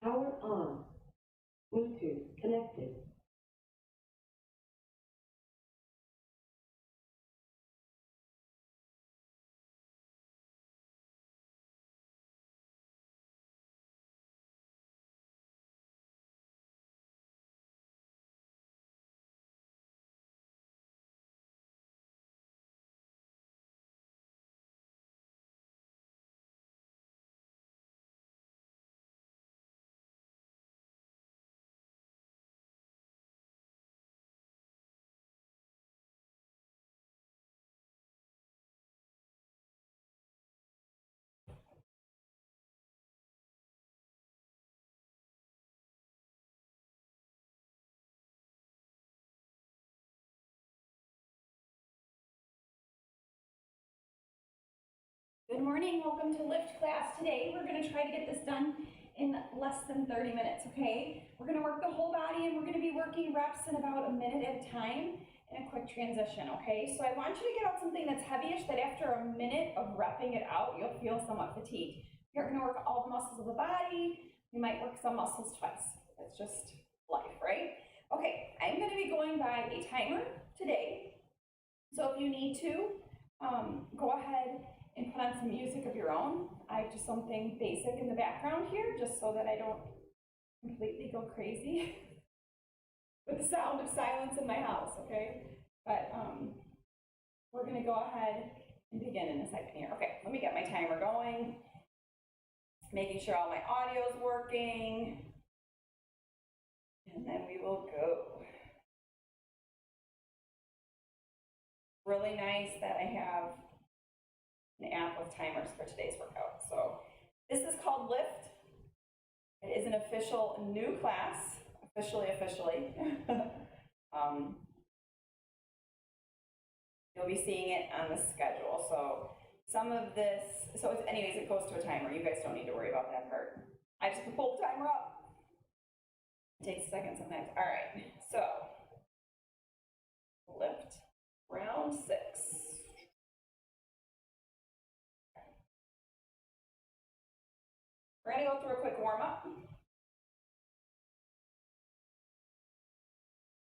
Power on. Bluetooth connected. Good morning, welcome to Lift class. Today we're going to try to get this done in less than 30 minutes, okay? We're going to work the whole body and we're going to be working reps in about a minute at a time in a quick transition, okay? So I want you to get out something that's heavyish that after a minute of repping it out, you'll feel somewhat fatigued. You're going to work all the muscles of the body. You might work some muscles twice. It's just life, right? Okay, I'm going to be going by a timer today. So if you need to, go ahead and put on some music of your own. I have just something basic in the background here, just so that I don't completely go crazy with the sound of silence in my house, okay? But we're gonna go ahead and begin in a second here. Okay, let me get my timer going, making sure all my audio is working, and then we will go. Really nice that I have an app with timers for today's workout. So this is called Lift. It is an official new class, officially. You'll be seeing it on the schedule. So some of this, anyways, it goes to a timer. You guys don't need to worry about that part. I just pull the timer up. It takes a second sometimes. All right, so lift, round 6. We're gonna go through a quick warm up.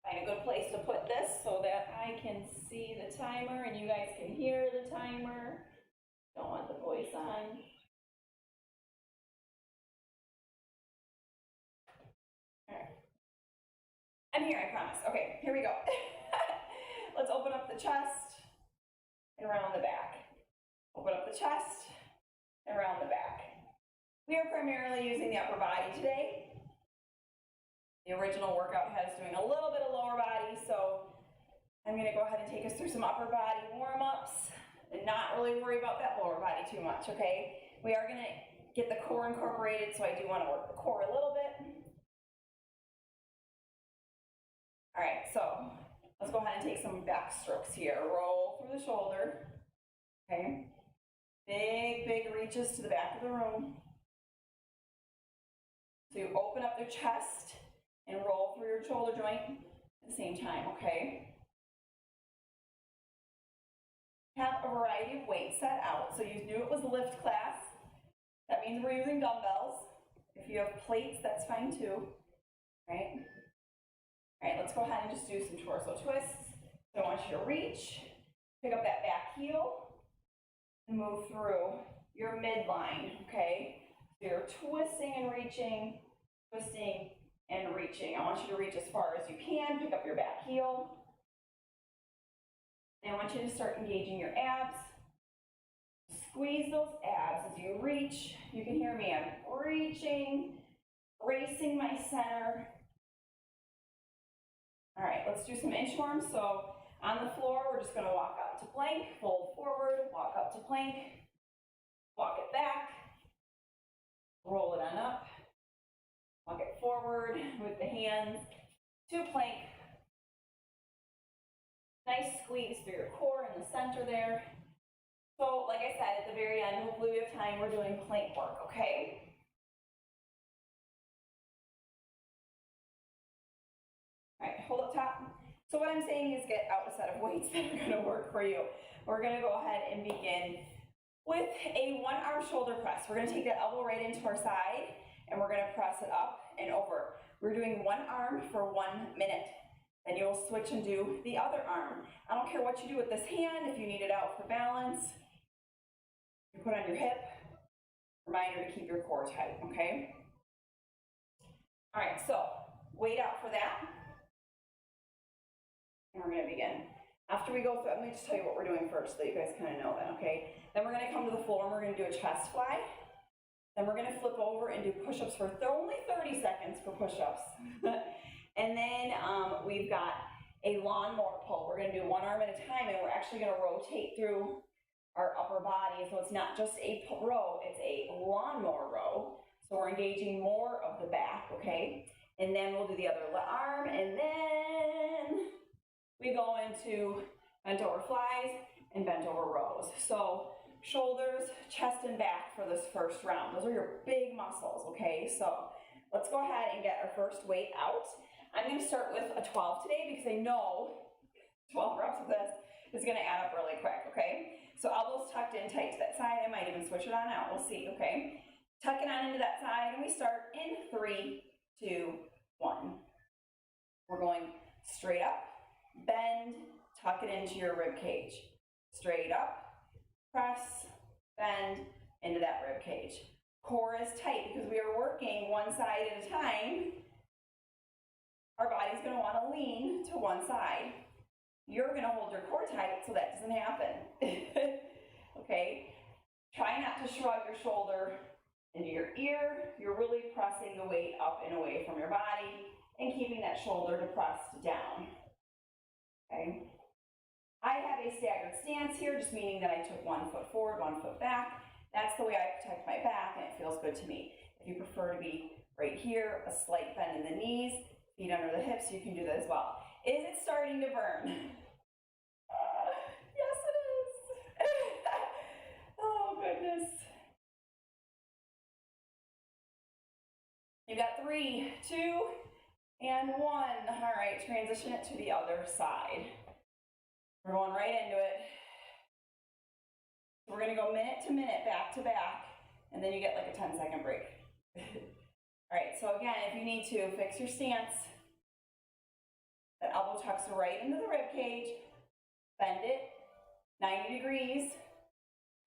Find a good place to put this so that I can see the timer and you guys can hear the timer. Don't want the voice on. All right. I'm here, I promise. Okay, here we go. Let's open up the chest and around the back. Open up the chest and around the back. We are primarily using the upper body today. The original workout has doing a little bit of lower body, so I'm gonna go ahead and take us through some upper body warm-ups and not really worry about that lower body too much, okay? We are gonna get the core incorporated, so I do wanna work the core a little bit. All right, so let's go ahead and take some back strokes here. Roll through the shoulder, okay? Big reaches to the back of the room. So you open up your chest and roll through your shoulder joint at the same time, okay? Have a variety of weights set out. So you knew it was a lift class. That means we're using dumbbells. If you have plates, that's fine too, right? All right, let's go ahead and just do some torso twists. So I want you to reach, pick up that back heel, and move through your midline, okay? So you're twisting and reaching, twisting and reaching. I want you to reach as far as you can, pick up your back heel. And I want you to start engaging your abs. Squeeze those abs as you reach. You can hear me, I'm reaching, bracing my center. All right, let's do some inchworms. So on the floor, we're just gonna walk up to plank, fold forward, walk up to plank, walk it back, roll it on up, walk it forward with the hands to plank. Nice squeeze through your core in the center there. So like I said, at the very end, hopefully we have time, we're doing plank work, okay? All right, hold up top. So what I'm saying is get out a set of weights that are gonna work for you. We're gonna go ahead and begin with a 1-arm shoulder press. We're gonna take that elbow right into our side, and we're gonna press it up and over. We're doing one arm for 1 minute. Then you'll switch and do the other arm. I don't care what you do with this hand, if you need it out for balance, you put on your hip. Reminder to keep your core tight, okay? All right, so weight out for that. And we're gonna begin. After we go through, let me just tell you what we're doing first so that you guys kind of know that, okay? Then we're gonna come to the floor and we're gonna do a chest fly. Then we're gonna flip over and do push-ups for only 30 seconds for push-ups. And then we've got a lawnmower pull. We're gonna do one arm at a time, and we're actually gonna rotate through our upper body. So it's not just a row, it's a lawnmower row. So we're engaging more of the back, okay? And then we'll do the other arm, and then we go into bent over flies and bent over rows. So shoulders, chest, and back for this first round. Those are your big muscles, okay? So let's go ahead and get our first weight out. I'm gonna start with a 12 today because I know 12 reps of this is gonna add up really quick, okay? So elbows tucked in tight to that side. I might even switch it on out, we'll see, okay? Tuck it on into that side, and we start in 3, 2, 1. We're going straight up, bend, tuck it into your rib cage. Straight up, press, bend into that rib cage. Core is tight because we are working one side at a time. Our body's gonna wanna lean to one side. You're gonna hold your core tight so that doesn't happen. Okay? Try not to shrug your shoulder into your ear. You're really pressing the weight up and away from your body and keeping that shoulder depressed down. Okay? I have a staggered stance here, just meaning that I took 1 foot forward, 1 foot back. That's the way I protect my back, and it feels good to me. If you prefer to be right here, a slight bend in the knees, feet under the hips, you can do that as well. Is it starting to burn? Yes, it is. Oh, goodness. You got 3, 2, and 1. All right, transition it to the other side. We're going right into it. We're gonna go minute to minute, back to back, and then you get like a 10-second break. All right, so again, if you need to, fix your stance. That elbow tucks right into the rib cage, bend it 90 degrees,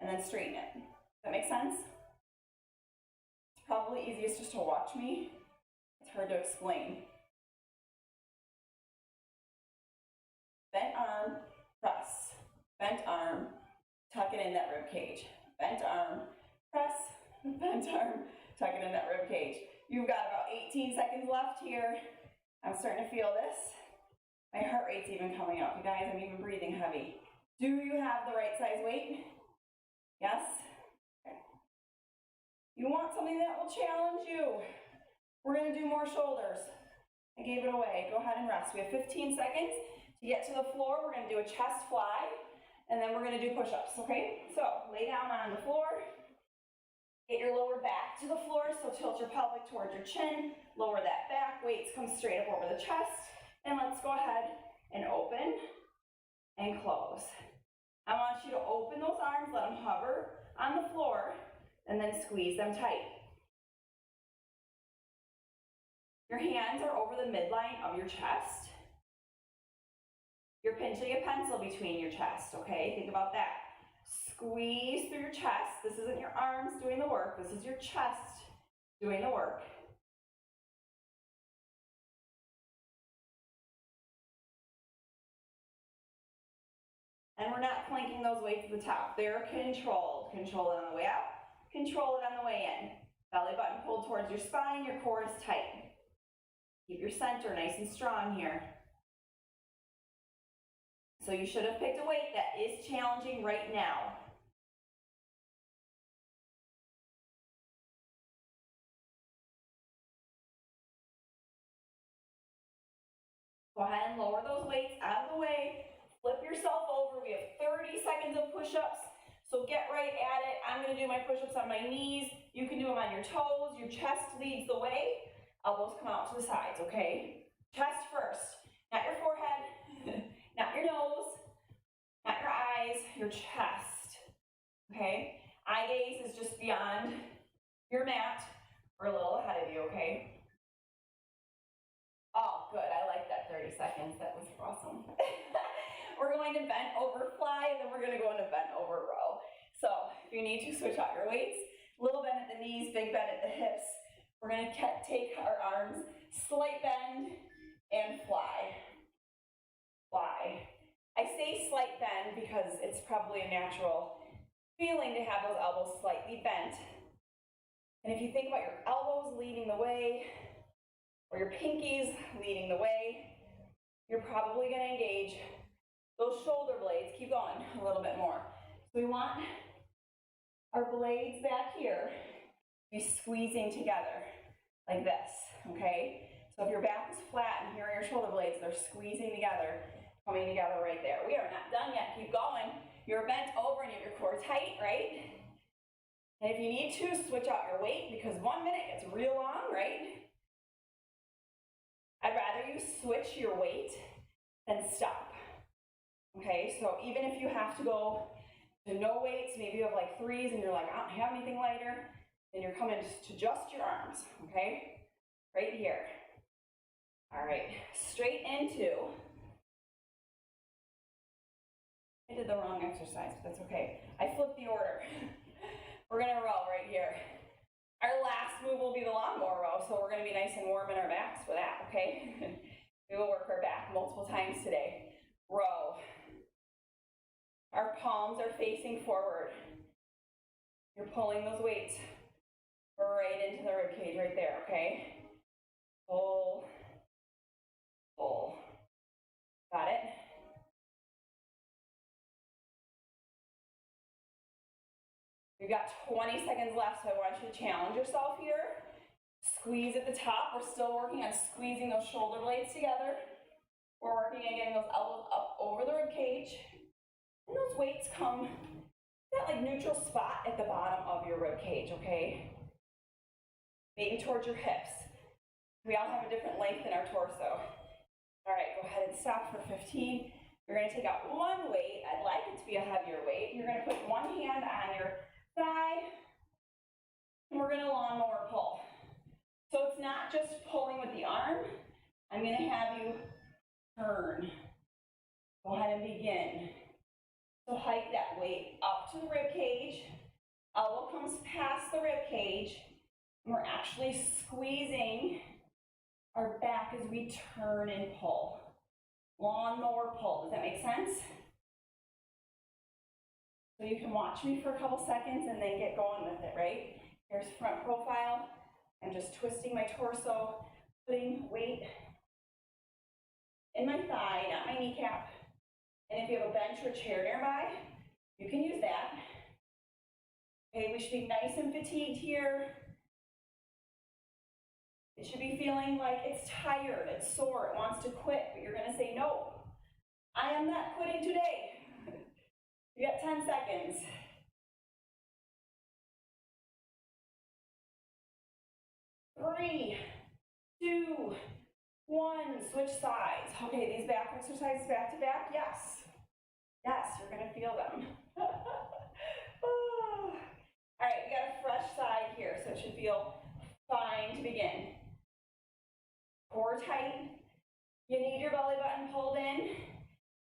and then straighten it. Does that make sense? It's probably easiest just to watch me. It's hard to explain. Bent arm, press. Bent arm, tuck it in that rib cage. Bent arm, press. Bent arm, tuck it in that rib cage. You've got about 18 seconds left here. I'm starting to feel this. My heart rate's even coming up. You guys, I'm even breathing heavy. Do you have the right size weight? Yes? Okay. You want something that will challenge you. We're gonna do more shoulders. I gave it away. Go ahead and rest. We have 15 seconds to get to the floor. We're gonna do a chest fly, and then we're gonna do push-ups, okay? So lay down on the floor. Get your lower back to the floor, so tilt your pelvic towards your chin. Lower that back, weights come straight up over the chest. And let's go ahead and open and close. I want you to open those arms, let them hover on the floor, and then squeeze them tight. Your hands are over the midline of your chest. You're pinching a pencil between your chest, okay? Think about that. Squeeze through your chest. This isn't your arms doing the work. This is your chest doing the work. And we're not clanking those weights to the top. They're controlled. Control it on the way out. Control it on the way in. Belly button pulled towards your spine. Your core is tight. Keep your center nice and strong here. So you should have picked a weight that is challenging right now. Go ahead and lower those weights out of the way. Flip yourself over. We have 30 seconds of push-ups. So get right at it. I'm gonna do my push-ups on my knees. You can do them on your toes. Your chest leads the way. Elbows come out to the sides, okay? Chest first, not your forehead, not your nose, not your eyes, your chest, okay? Eye gaze is just beyond your mat or a little ahead going to bent over fly, and then we're gonna go into bent over row. So if you need to switch out your weights, little bend at the knees, big bend at the hips. We're gonna take our arms, slight bend, and fly. Fly. I say slight bend because it's probably a natural feeling to have those elbows slightly bent. And if you think about your elbows leading the way, or your pinkies leading the way, you're probably gonna engage those shoulder blades. Keep going a little bit more. So we want our blades back here to be squeezing together like this, okay? So if your back is flat and here are your shoulder blades, they're squeezing together, coming together right there. We are not done yet, keep going. You're bent over and you have your core tight, right? And if you need to, switch out your weight because 1 minute gets real long, right? I'd rather you switch your weight than stop. Okay, so even if you have to go to no weights, maybe you have like 3s and you're like, I don't have anything lighter, then you're coming to just your arms, okay? Right here. All right, straight into, I did the wrong exercise, but that's okay. I flipped the order. We're gonna row right here. Our last move will be the lawnmower row, so we're gonna be nice and warm in our backs for that, okay? We will work our back multiple times today. Row. Our palms are facing forward. You're pulling those weights right into the rib cage right there, okay? Pull, pull. Got it? We've got 20 seconds left, so I want you to challenge yourself here. Squeeze at the top. We're still working on squeezing those shoulder blades together. We're working on getting those elbows up over the rib cage. And those weights come that like neutral spot at the bottom of your rib cage, okay? Maybe towards your hips. We all have a different length in our torso. All right, go ahead and stop for 15. You're gonna take out one weight. I'd like it to be a heavier weight. You're gonna put one hand on your thigh, and we're gonna lawnmower pull. So it's not just pulling with the arm. I'm gonna have you turn. Go ahead and begin. So hike that weight up to the rib cage. Elbow comes past the rib cage. And we're actually squeezing our back as we turn and pull. Lawnmower pull. Does that make sense? So you can watch me for a couple seconds and then get going with it, right? Here's front profile. I'm just twisting my torso, putting weight in my thigh, not my kneecap. And if you have a bench or chair nearby, you can use that. Okay, we should be nice and fatigued here. It should be feeling like it's tired, it's sore, it wants to quit, but you're gonna say, no, I am not quitting today. You got 10 seconds. Three, two, one, switch sides. Okay, these back exercises back to back, yes. Yes, you're gonna feel them. All right, we got a fresh side here, so it should feel fine to begin. Core tight. You need your belly button pulled in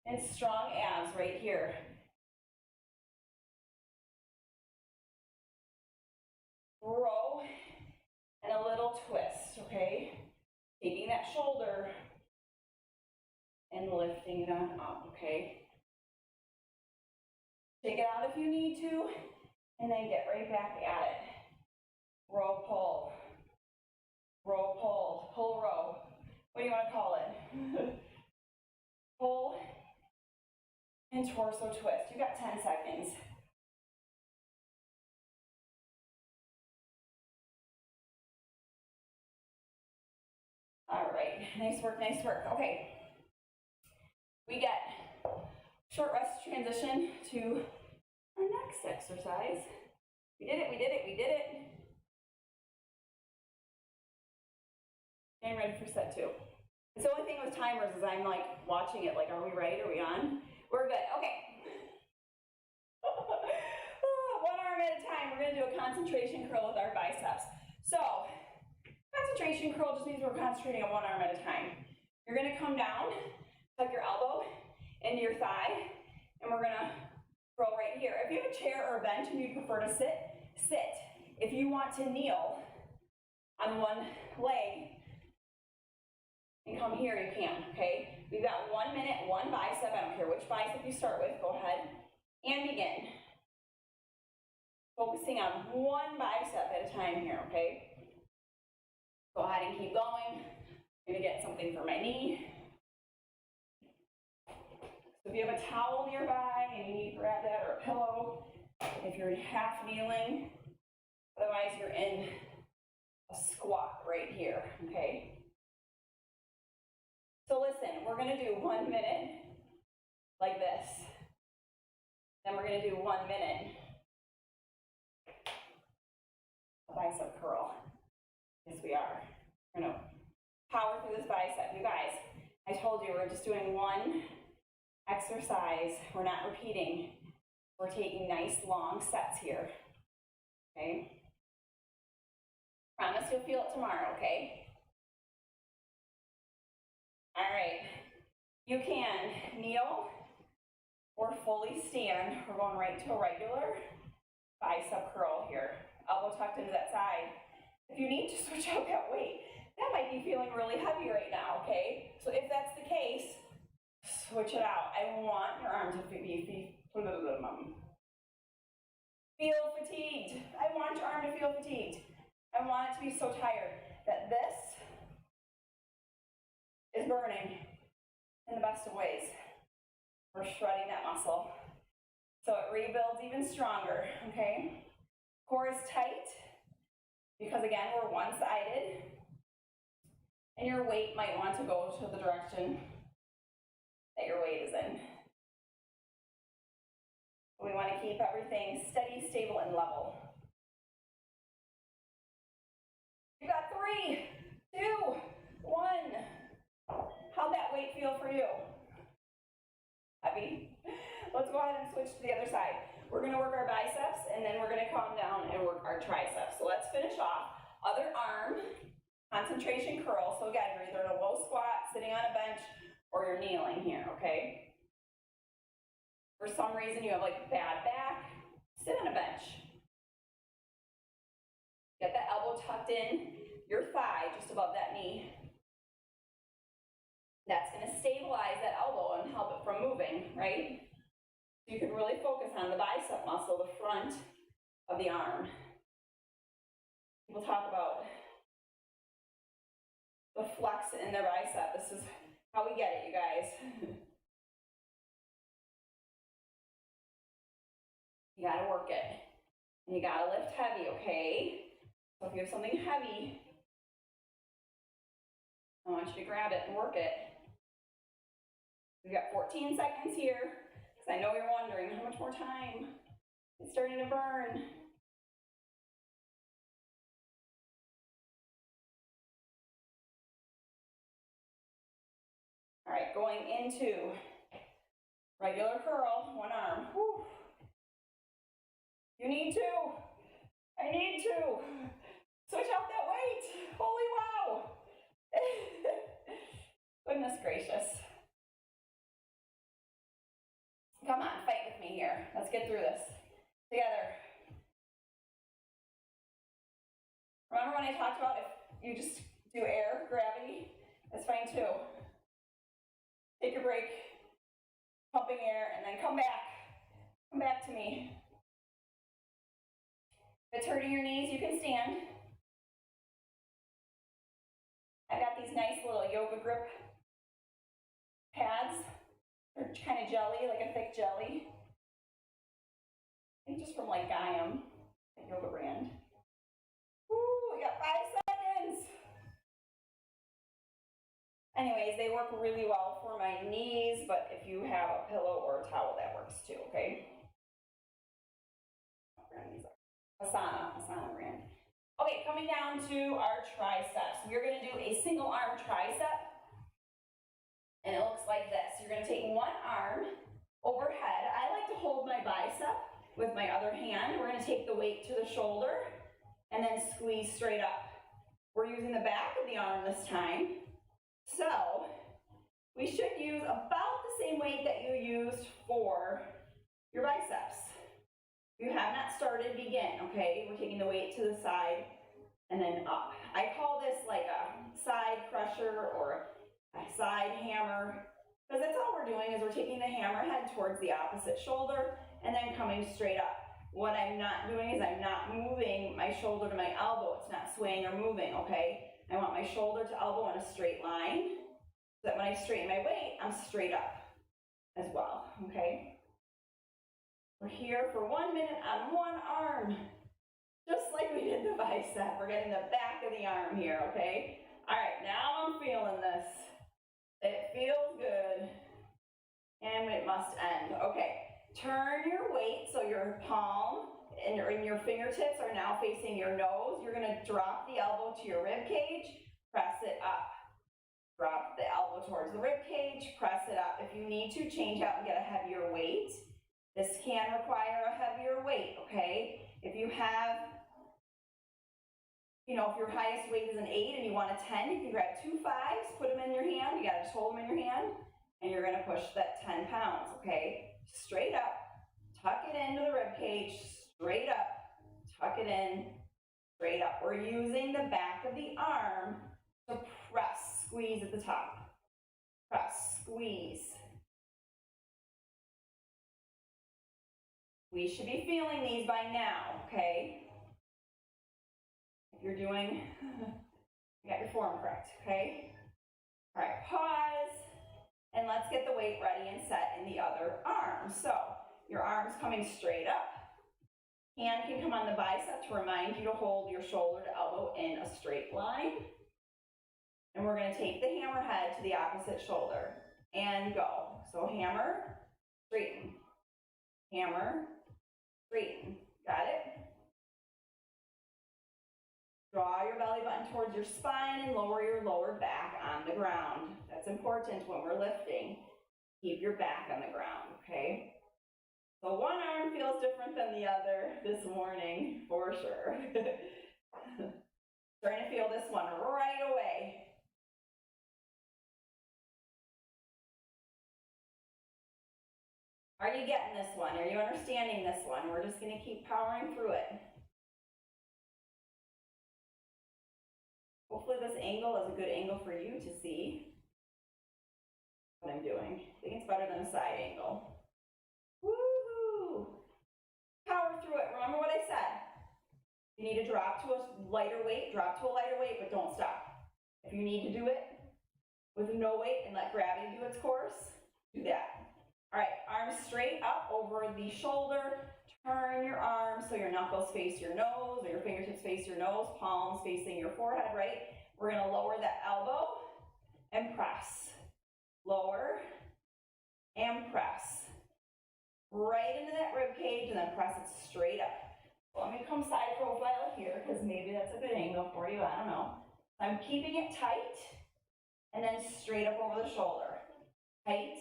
and strong abs right here. Row and a little twist, okay? Taking that shoulder and lifting it on up, okay? Take it out if you need to, and then get right back at it. Row, pull. Row, pull. Pull, row. What do you want to call it? Pull and torso twist. You got 10 seconds. All right, nice work, nice work. Okay, we get short rest transition to our next exercise. We did it, we did it, we did it. I'm ready for set 2. It's the only thing with timers is I'm like watching it, like, are we right, are we on? We're good, okay. 1 arm at a time, we're gonna do a concentration curl with our biceps. So, concentration curl just means we're concentrating on 1 arm at a time. You're gonna come down, tuck your elbow into your thigh, and we're gonna roll right here. If you have a chair or a bench and you prefer to sit, sit. If you want to kneel on one leg and come here, you can, okay? We've got 1 minute, one bicep. I don't care which bicep you start with, go ahead and begin. Focusing on one bicep at a time here, okay? Go ahead and keep going. I'm gonna get something for my knee. So if you have a towel nearby and you need to grab that, or a pillow, if you're half kneeling, otherwise you're in a squat right here, okay? So listen, we're gonna do 1 minute like this. Then we're gonna do 1 minute a bicep curl. Yes, we are. We're gonna power through this bicep. You guys, I told you we're just doing one exercise. We're not repeating. We're taking nice long sets here, okay? Promise you'll feel it tomorrow, okay? All right, you can kneel or fully stand. We're going right to a regular bicep curl here. Elbow tucked into that side. If you need to switch out that weight, that might be feeling really heavy right now, okay? So if that's the case, switch it out. I want your arm to feel fatigued. I want your arm to feel fatigued. I want it to be so tired that this is burning in the best of ways. We're shredding that muscle so it rebuilds even stronger, okay? Core is tight because, again, we're one-sided, and your weight might want to go to the direction that your weight is in. We want to keep everything steady, stable, and level. You got 3, 2, 1. How'd that weight feel for you? Heavy? Let's go ahead and switch to the other side. We're going to work our biceps, and then we're going to calm down and work our triceps. So let's finish off. Other arm, concentration curl. So again, you're either in a low squat, sitting on a bench, or you're kneeling here, okay? For some reason you have like bad back, sit on a bench. Get that elbow tucked in your thigh, just above that knee. That's going to stabilize that elbow and help it from moving, right? So you can really focus on the bicep muscle, the front of the arm. We'll talk about the flex in their bicep. This is how we get it, you guys. You gotta work it. And you gotta lift heavy, okay? So if you have something heavy, I want you to grab it and work it. We've got 14 seconds here, because I know you're wondering how much more time. It's starting to burn. All right, going into regular curl, one arm. Whew. You need to. I need to. Switch out that weight. Holy wow. Goodness gracious. Come on, fight with me here. Let's get through this together. Remember when I talked about if you just do air, gravity, that's fine too. Take a break, pumping air, and then come back. Come back to me. If it's hurting your knees, you can stand. I've got these nice little yoga grip pads. They're kind of jelly, like a thick jelly. I think just from like Gaiam, a yoga brand. Ooh, we got 5 seconds. Anyways, they work really well for my knees, but if you have a pillow or a towel, that works too, okay? Asana brand. Okay, coming down to our triceps. We're gonna do a single arm tricep, and it looks like this. You're gonna take one arm overhead. I like to hold my bicep with my other hand. We're gonna take the weight to the shoulder, and then squeeze straight up. We're using the back of the arm this time. So we should use about the the same weight that you used for your biceps. If you have not started, begin, okay? We're taking the weight to the side and then up. I call this like a side crusher or a side hammer, because that's all we're doing is we're taking the hammerhead towards the opposite shoulder and then coming straight up. What I'm not doing is I'm not moving my shoulder to my elbow. It's not swaying or moving, okay? I want my shoulder to elbow in a straight line, so that when I straighten my weight, I'm straight up as well, okay? We're here for 1 minute on one arm, just like we did the bicep. We're getting the back of the arm here, okay? All right, now I'm feeling this. It feels good, and it must end. Okay, turn your weight so your palm and your fingertips are now facing your nose. You're gonna drop the elbow to your rib cage, press it up. Drop the elbow towards the rib cage, press it up. If you need to, change out and get a heavier weight. This can require a heavier weight, okay? If you have, if your highest weight is an 8 and you want a 10, you can grab 2 5s, put them in your hand. You gotta just hold them in your hand, and you're gonna push that 10 pounds, okay? Straight up, tuck it into the rib cage, straight up, tuck it in, straight up. We're using the back of the arm to press, squeeze at the top. Press, squeeze. We should be feeling these by now, okay? If you're doing, you got your form correct, okay? All right, pause, and let's get the weight ready and set in the other arm. So, your arm's coming straight up. Hand can come on the bicep to remind you to hold your shoulder to elbow in a straight line. And we're gonna take the hammerhead to the opposite shoulder and go. So hammer, straighten, hammer, straighten. Got it? Draw your belly button towards your spine and lower your lower back on the ground. That's important when we're lifting. Keep your back on the ground, okay? So one arm feels different than the other this morning, for sure. Starting to feel this one right away. Are you getting this one? Are you understanding this one? We're just gonna keep powering through it. Hopefully this angle is a good angle for you to see what I'm doing. I think it's better than a side angle. Woohoo! Power through it. Remember what I said. You need to drop to a lighter weight, but don't stop. If you need to do it with no weight and let gravity do its course, do that. All right, arms straight up over the shoulder. Turn your arms so your knuckles face your nose or your fingertips face your nose, palms facing your forehead, right? We're gonna lower that elbow and press. Lower and press. Right into that rib cage and then press it straight up. Well, let me come side profile here because maybe that's a good angle for you, I don't know. I'm keeping it tight and then straight up over the shoulder. Tight.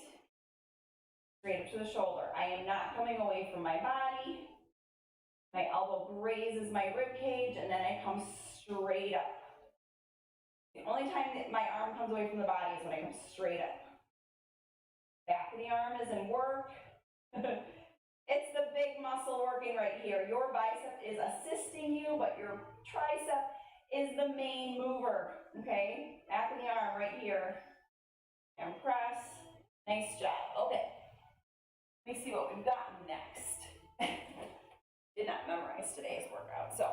Straight up to the shoulder. I am not coming away from my body. My elbow grazes my rib cage and then I come straight up. The only time that my arm comes away from the body is when I come straight up. Back of the arm is in work. It's the big muscle working right here. Your bicep is assisting you, but your tricep is the main mover, okay? Back of the arm right here. And press. Nice job. Okay. Let me see what we've got next. Did not memorize today's workout, so.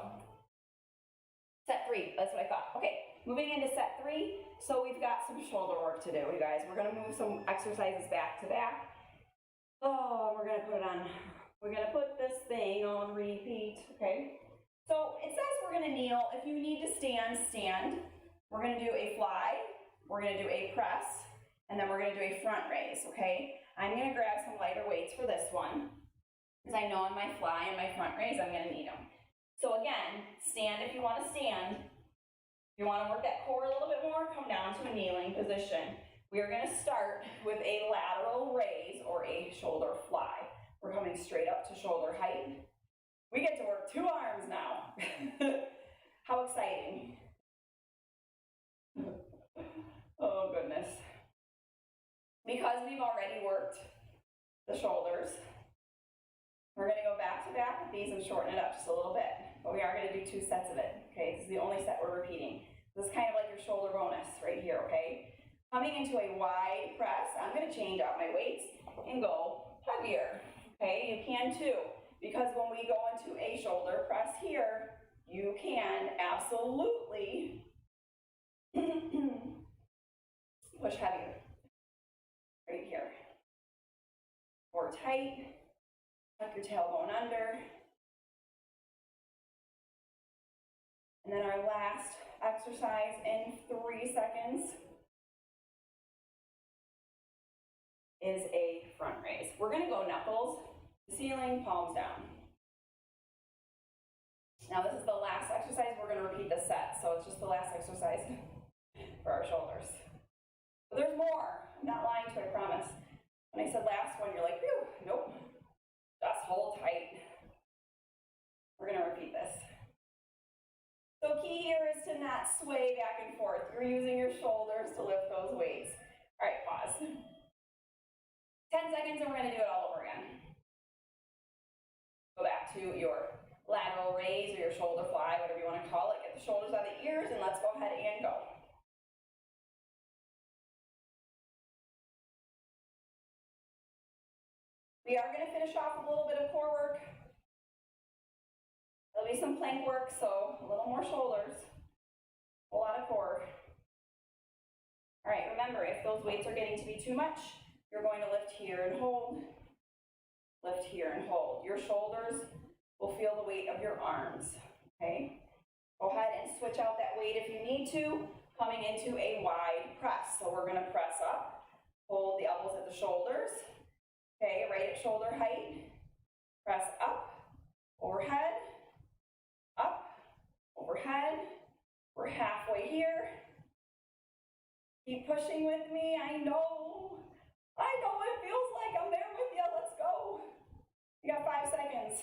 Set 3, that's what I thought. Okay, moving into set 3. So we've got some shoulder work to do, you guys. We're gonna move some exercises back to back. Oh, we're gonna put this thing on repeat, okay? So it says we're gonna kneel. If you need to stand, stand. We're gonna do a fly, we're gonna do a press, and then we're gonna do a front raise, okay? I'm gonna grab some lighter weights for this one, because I know on my fly and my front raise, I'm gonna need them. So again, stand if you wanna stand. If you wanna work that core a little bit more, come down to a kneeling position. We are gonna start with a lateral raise or a shoulder fly. We're coming straight up to shoulder height. We get to work 2 arms now. How exciting. Oh goodness. Because we've already worked cut these and shorten it up just a little bit, but we are gonna do 2 sets of it, okay? This is the only set we're repeating. This is kind of like your shoulder bonus right here, okay? Coming into a wide press, I'm gonna change out my weights and go heavier, okay? You can too, because when we go into a shoulder press here, you can absolutely push heavier, right here. Core tight, tuck your tailbone under. And then our last exercise in 3 seconds is a front raise. We're gonna go knuckles, ceiling, palms down. Now this is the last exercise. We're gonna repeat this set, so it's just the last exercise for our shoulders. But there's more. I'm not lying to you, I promise. When I said last one, you're like, phew, nope. Just hold tight. We're gonna repeat this. So key here is to not sway back and forth. You're using your shoulders to lift those weights. All right, pause. 10 seconds and we're gonna do it all over again. Go back to your lateral raise or your shoulder fly, whatever you wanna call it. Get the shoulders out of the ears and let's go ahead and go. We are gonna finish off with a little bit of core work. There'll be some plank work, so a little more shoulders, a lot of core. All right, remember, if those weights are getting to be too much, you're going to lift here and hold, lift here and hold. Your shoulders will feel the weight of your arms, okay? Go ahead and switch out that weight if you need to, coming into a wide press. So we're gonna press up, hold the elbows at the shoulders, okay, right at shoulder height, press up, overhead, up, overhead. We're halfway here. Keep pushing with me. I know what it feels like. I'm there with you. Let's go. You got 5 seconds.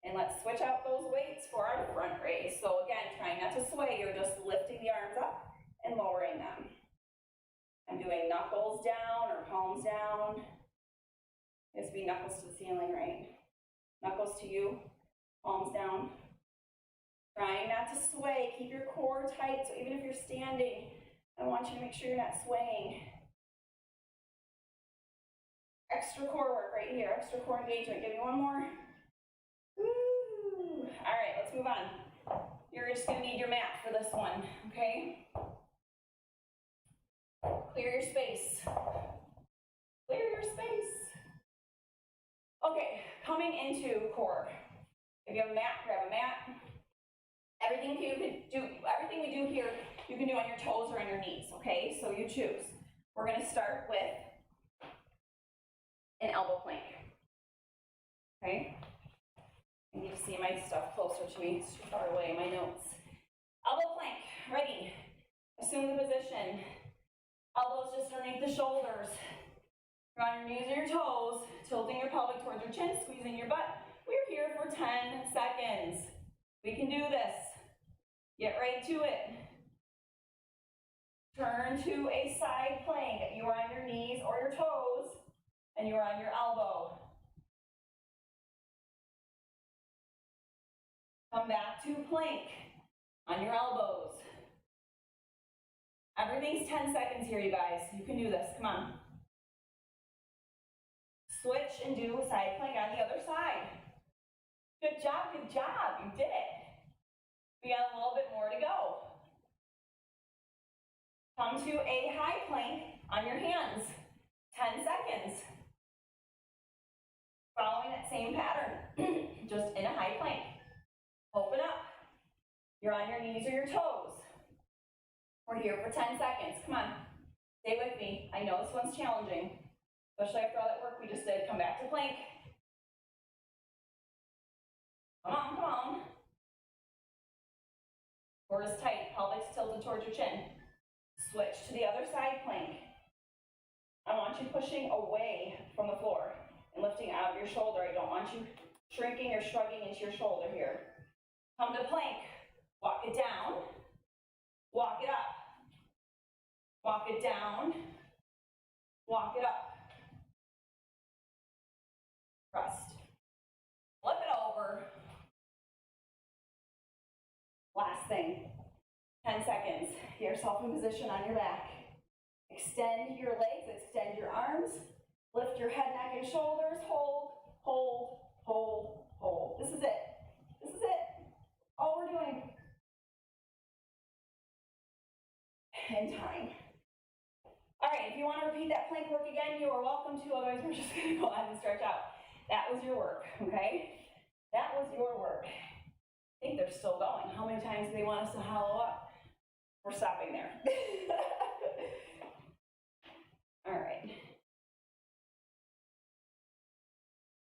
And let's switch out those weights for our front raise. So again, trying not to sway. You're just lifting the arms up and lowering them. I'm doing knuckles down or palms down. This would be knuckles to the ceiling, right? Knuckles to you, palms down. Trying not to sway, keep your core tight, so even if you're standing, I want you to make sure you're not swaying. Extra core work right here, extra core engagement. Give me one more. Woo. All right, let's move on. You're just gonna need your mat for this one, okay? Clear your space. Clear your space. Okay, coming into core. If you have a mat, grab a mat. Everything we do here, you can do on your toes or on your knees, okay? So you choose. We're gonna start with an elbow plank, okay? I need to see my stuff closer to me, it's too far away, my notes. Elbow plank, ready. Assume the position. Elbows just underneath the shoulders. You're on your knees or your toes, tilting your pelvic towards your chin, squeezing your butt. We're here for 10 seconds. We can do this. Get right to it. Turn to a side plank. You are on your knees or your toes, and you are on your elbow. Come back to plank on your elbows. Everything's 10 seconds here, you guys. You can do this, come on. Switch and do a side plank on the other side. Good job, you did it. We got a little bit more to go. Come to a high plank on your hands, 10 seconds. Following that same pattern, just in a high plank. Open up. You're on your knees or your toes. We're here for 10 seconds, come on. Stay with me, I know this one's challenging, especially after all that work we just did. Come back to plank. Come on, come on. Core is tight, pelvis tilted towards your chin. Switch to the other side plank. I want you pushing away from the floor and lifting out of your shoulder. I don't want you shrinking or shrugging into your shoulder here. Come to plank, walk it down, walk it up. Walk it down, walk it up. seconds. Get yourself in position on your back. Extend your legs, extend your arms. Lift your head, neck, and shoulders. Hold, hold, hold, hold. This is it. This is it. All we're doing. And time. All right, if you want to repeat that plank work again, you are welcome to, otherwise we're just going to go ahead and stretch out. That was your work, okay? That was your work. I think they're still going. How many times do they want us to hollow up? We're stopping there. All right.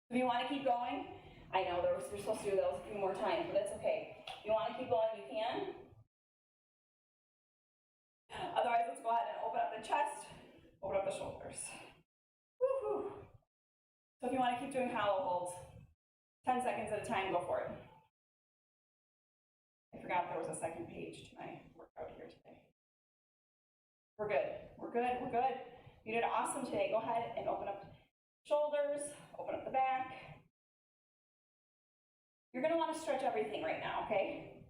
If you want to keep going, I know we're supposed to do those a few more times, but that's okay. If you want to keep going, you can. Otherwise, let's go ahead and open up the chest, open up the shoulders. Woo-hoo. So if you want to keep doing hollow holds, 10 seconds at a time, go for it. I forgot there was a second page to my workout here today. We're good, we're good, we're good. You did awesome today. Go ahead and open up shoulders, open up the back. You're gonna wanna stretch everything right now, okay?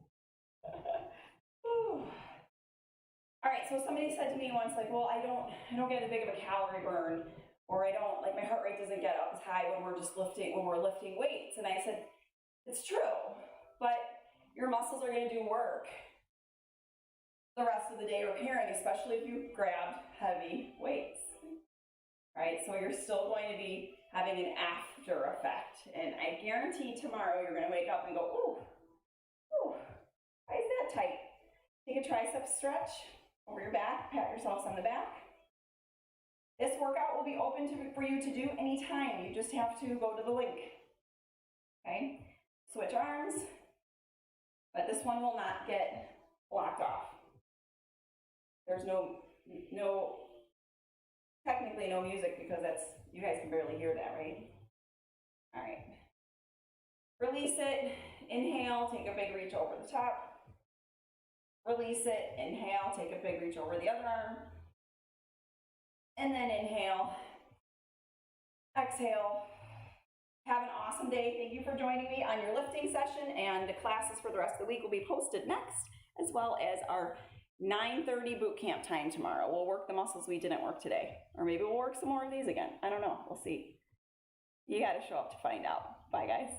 All right, so somebody said to me once, like, well, I don't get as big of a calorie burn, or I don't, like, my heart rate doesn't get up as high when we're lifting weights. And I said, it's true, but your muscles are gonna do work the rest of the day repairing, especially if you grabbed heavy weights, right? So you're still going to be having an after effect. And I guarantee tomorrow you're gonna wake up and go, ooh, ooh, why is that tight? Take a tricep stretch over your back, pat yourselves on the back. This workout will be open for you to do anytime. You just have to go to the link, okay? Switch arms, but this one will not get blocked off. There's technically no music because you guys can barely hear that, right? All right. Release it, inhale, take a big reach over the top. Release it, inhale, take a big reach over the other arm. And then inhale, exhale. Have an awesome day. Thank you for joining me on your lifting session, and the classes for the rest of the week will be posted next, as well as our 9:30 boot camp time tomorrow. We'll work the muscles we didn't work today, or maybe we'll work some more of these again. I don't know, we'll see. You gotta show up to find out. Bye guys.